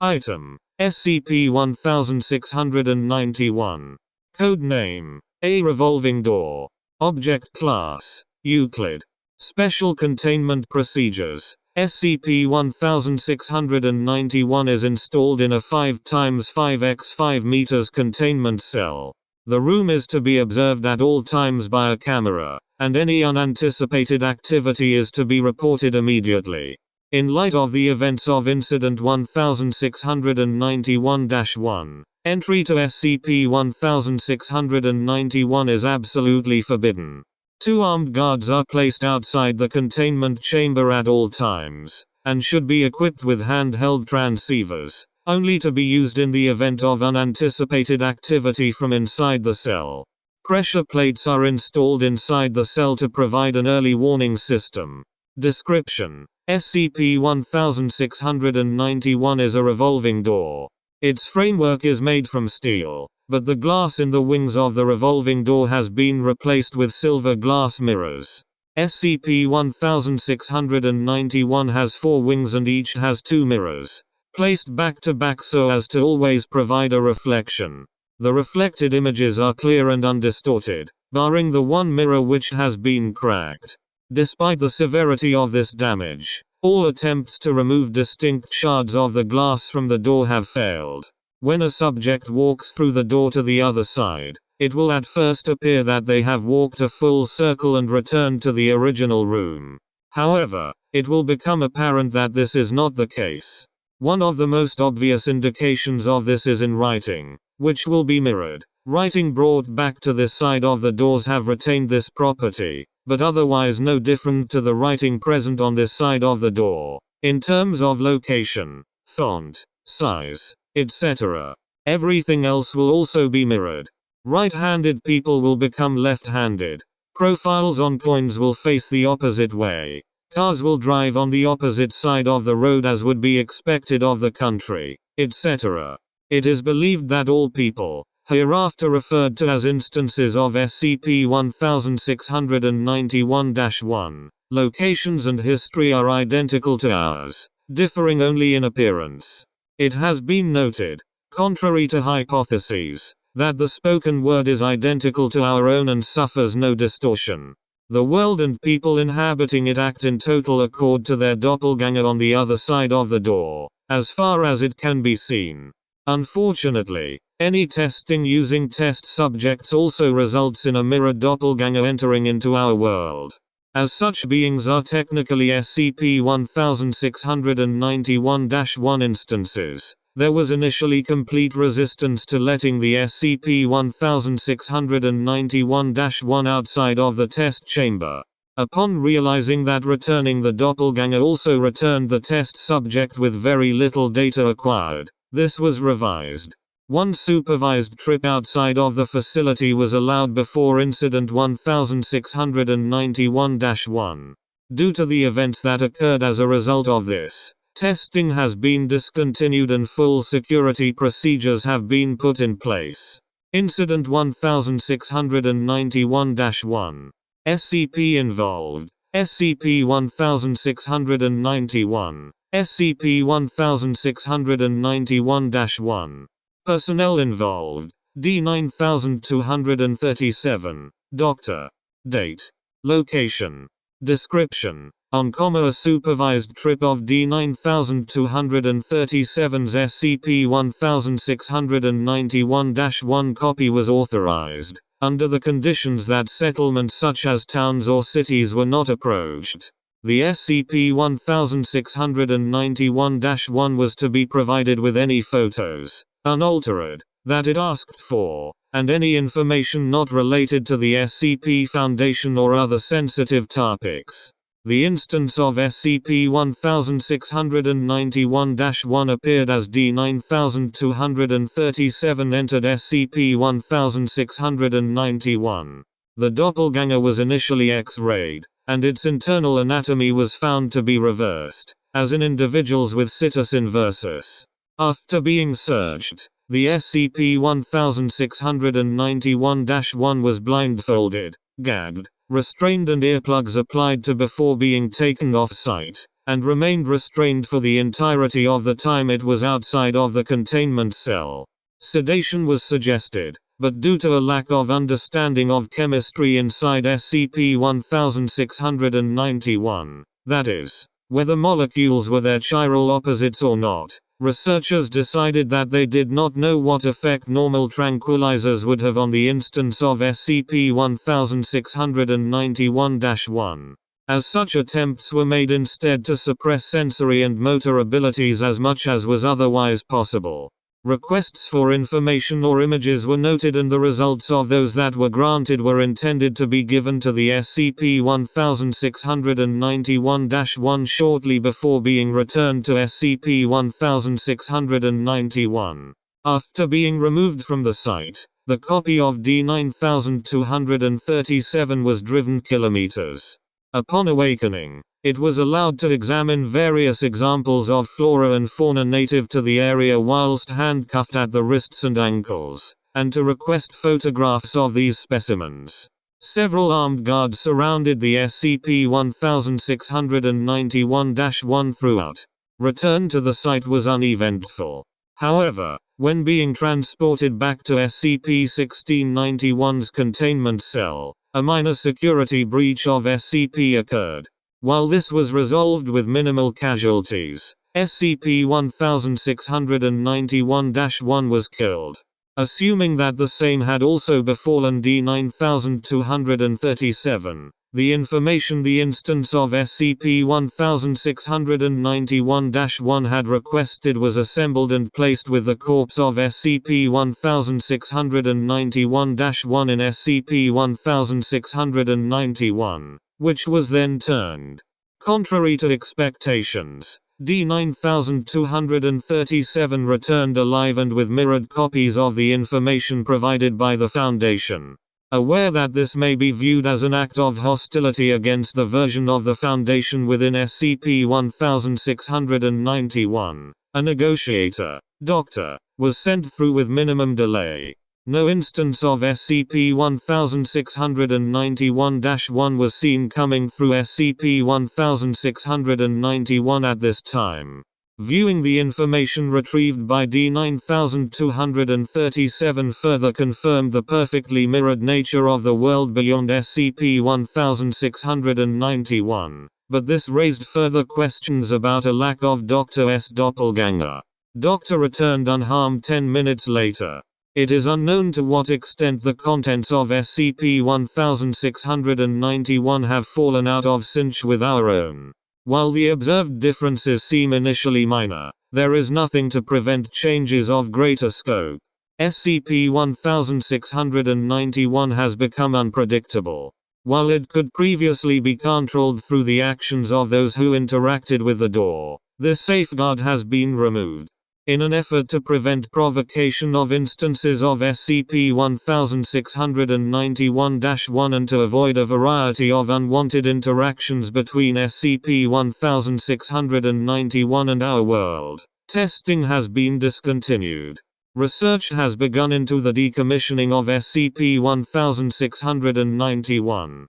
Item: SCP-1691. Code name: A Revolving Door. Object Class: Euclid. Special Containment Procedures: SCP-1691 is installed in a 5x5x5 meters containment cell. The room is to be observed at all times by a camera, and any unanticipated activity is to be reported immediately. In light of the events of Incident 1691-1, entry to SCP-1691 is absolutely forbidden. 2 armed guards are placed outside the containment chamber at all times, and should be equipped with handheld transceivers, only to be used in the event of unanticipated activity from inside the cell. Pressure plates are installed inside the cell to provide an early warning system. Description: SCP-1691 is a revolving door. Its framework is made from steel, but the glass in the wings of the revolving door has been replaced with silver glass mirrors. SCP-1691 has 4 wings and each has 2 mirrors, placed back to back so as to always provide a reflection. The reflected images are clear and undistorted, barring the one mirror which has been cracked. Despite the severity of this damage, all attempts to remove distinct shards of the glass from the door have failed. When a subject walks through the door to the other side, it will at first appear that they have walked a full circle and returned to the original room. However, it will become apparent that this is not the case. One of the most obvious indications of this is in writing, which will be mirrored. Writing brought back to this side of the doors have retained this property, but otherwise no different to the writing present on this side of the door. In terms of location, font, size, etc., everything else will also be mirrored. Right-handed people will become left-handed. Profiles on coins will face the opposite way. Cars will drive on the opposite side of the road as would be expected of the country, etc. It is believed that all people, hereafter referred to as instances of SCP-1691-1, locations and history are identical to ours, differing only in appearance. It has been noted, contrary to hypotheses, that the spoken word is identical to our own and suffers no distortion. The world and people inhabiting it act in total accord to their doppelganger on the other side of the door, as far as it can be seen. Unfortunately, any testing using test subjects also results in a mirrored doppelganger entering into our world. As such beings are technically SCP-1691-1 instances. There was initially complete resistance to letting the SCP-1691-1 outside of the test chamber. Upon realizing that returning the doppelganger also returned the test subject with very little data acquired, this was revised. One supervised trip outside of the facility was allowed before Incident 1691-1. Due to the events that occurred as a result of this, testing has been discontinued and full security procedures have been put in place. Incident 1691-1. SCP involved. SCP-1691. SCP-1691-1. Personnel involved. D-9237. Doctor. Date. Location. Description. On a supervised trip of D-9237's SCP-1691-1 copy was authorized, under the conditions that settlements such as towns or cities were not approached. The SCP-1691-1 was to be provided with any photos, unaltered, that it asked for, and any information not related to the SCP Foundation or other sensitive topics. The instance of SCP-1691-1 appeared as D-9237 entered SCP-1691. The doppelganger was initially X-rayed, and its internal anatomy was found to be reversed, as in individuals with situs inversus. After being searched, the SCP-1691-1 was blindfolded, gagged, restrained and earplugs applied to before being taken off-site, and remained restrained for the entirety of the time it was outside of the containment cell. Sedation was suggested, but due to a lack of understanding of chemistry inside SCP-1691, that is, whether molecules were their chiral opposites or not, researchers decided that they did not know what effect normal tranquilizers would have on the instance of SCP-1691-1. As such attempts were made instead to suppress sensory and motor abilities as much as was otherwise possible. Requests for information or images were noted, and the results of those that were granted were intended to be given to the SCP-1691-1 shortly before being returned to SCP-1691. After being removed from the site, the copy of D-9237 was driven kilometers. Upon awakening, it was allowed to examine various examples of flora and fauna native to the area whilst handcuffed at the wrists and ankles, and to request photographs of these specimens. Several armed guards surrounded the SCP-1691-1 throughout. Return to the site was uneventful. However, when being transported back to SCP-1691's containment cell, a minor security breach of SCP occurred. While this was resolved with minimal casualties, SCP-1691-1 was killed. Assuming that the same had also befallen D-9237, the information the instance of SCP-1691-1 had requested was assembled and placed with the corpse of SCP-1691-1 in SCP-1691, which was then turned. Contrary to expectations, D-9237 returned alive and with mirrored copies of the information provided by the Foundation. Aware that this may be viewed as an act of hostility against the version of the Foundation within SCP-1691, a negotiator, Dr. was sent through with minimum delay. No instance of SCP-1691-1 was seen coming through SCP-1691 at this time. Viewing the information retrieved by D-9237 further confirmed the perfectly mirrored nature of the world beyond SCP-1691, but this raised further questions about a lack of Dr. S. doppelganger. Dr. returned unharmed 10 minutes later. It is unknown to what extent the contents of SCP-1691 have fallen out of sync with our own. While the observed differences seem initially minor, there is nothing to prevent changes of greater scope. SCP-1691 has become unpredictable. While it could previously be controlled through the actions of those who interacted with the door, this safeguard has been removed. In an effort to prevent provocation of instances of SCP-1691-1 and to avoid a variety of unwanted interactions between SCP-1691 and our world, testing has been discontinued. Research has begun into the decommissioning of SCP-1691.